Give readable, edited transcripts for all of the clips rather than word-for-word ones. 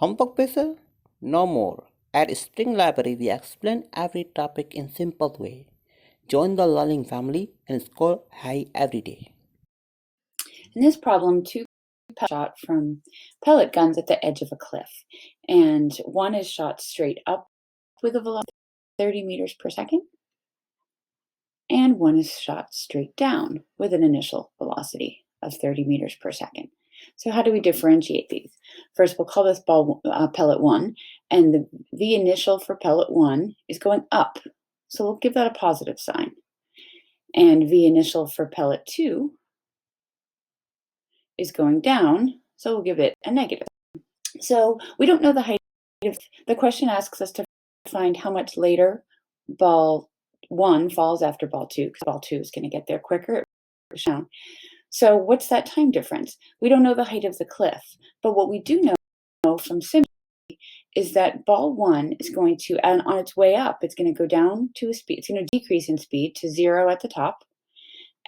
Homework pressure? No more. At Spring Library, we explain every topic in simple way. Join the learning family and score high every day. In this problem, two pellets shot from pellet guns at the edge of a cliff, and one is shot straight up with a velocity of 30 meters per second, and one is shot straight down with an initial velocity of 30 meters per second. So how do we differentiate these? First, we'll call this pellet 1, and the V initial for pellet 1 is going up, so we'll give that a positive sign. And V initial for pellet 2 is going down, so we'll give it a negative. So we don't know the height of the question asks us to find how much later ball 1 falls after ball 2, because ball 2 is going to get there quicker. So what's that time difference? We don't know the height of the cliff, but what we do know from symmetry is that ball 1 is going to, and on its way up, it's going to go down to a speed, it's going to decrease in speed to 0 at the top,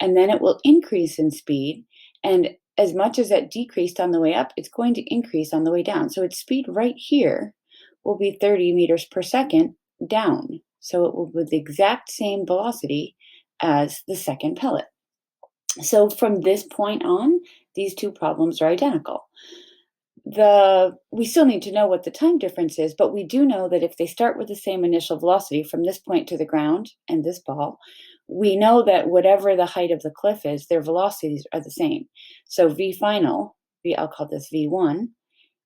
and then it will increase in speed, and as much as that decreased on the way up, it's going to increase on the way down. So its speed right here will be 30 meters per second down. So it will be the exact same velocity as the second pellet. So from this point on, these two problems are identical. We still need to know what the time difference is, but we do know that if they start with the same initial velocity from this point to the ground and this ball, we know that whatever the height of the cliff is, their velocities are the same. So V final, I'll call this V1,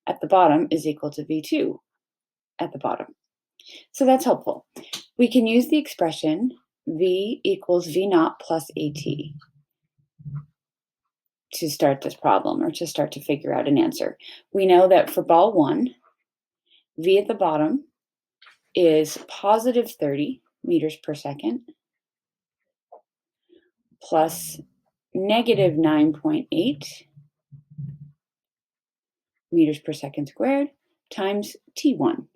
at the bottom is equal to V2 at the bottom. So that's helpful. We can use the expression V equals V naught plus AT to start this problem, or to start to figure out an answer. We know that for ball 1, V at the bottom is positive 30 meters per second plus negative 9.8 meters per second squared times T1,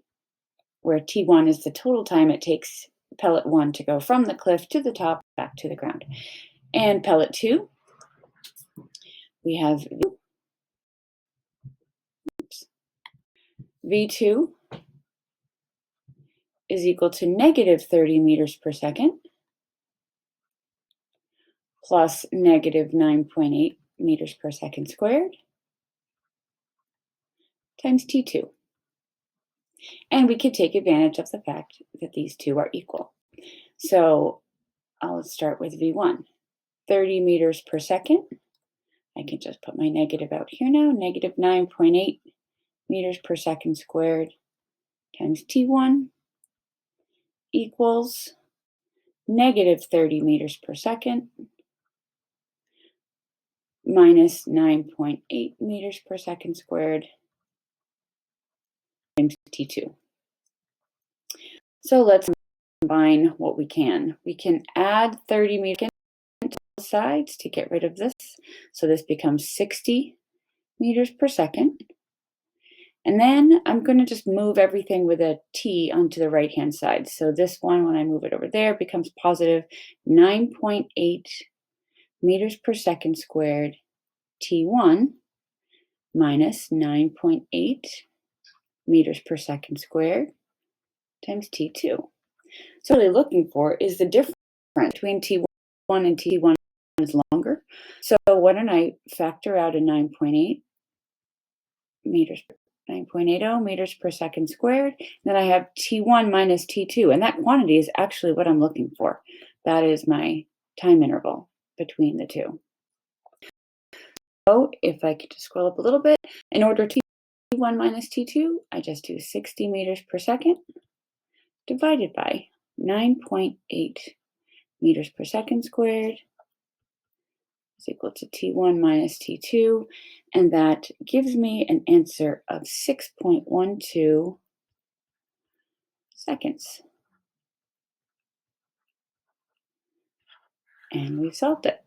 where T1 is the total time it takes pellet 1 to go from the cliff to the top back to the ground. And pellet 2, we have V2 is equal to negative 30 meters per second plus negative 9.8 meters per second squared times T2. And we could take advantage of the fact that these two are equal. So I'll start with V1, 30 meters per second. I can just put my negative out here now, negative 9.8 meters per second squared times T1 equals negative 30 meters per second minus 9.8 meters per second squared times T2. So let's combine what we can. We can add 30 meters to both sides to get rid of this. So this becomes 60 meters per second. And then I'm going to just move everything with a T onto the right-hand side. So this one, when I move it over there, becomes positive 9.8 meters per second squared T1 minus 9.8 meters per second squared times T2. So what we're looking for is the difference between T1 and T1 is longer. So why don't I factor out a 9.80 meters per second squared. Then I have T1 minus T2, and that quantity is actually what I'm looking for. That is my time interval between the two. So if I could just scroll up a little bit, in order to T1 minus T2, I just do 60 meters per second divided by 9.8 meters per second squared is equal to T1 minus T2, and that gives me an answer of 6.12 seconds. And we've solved it.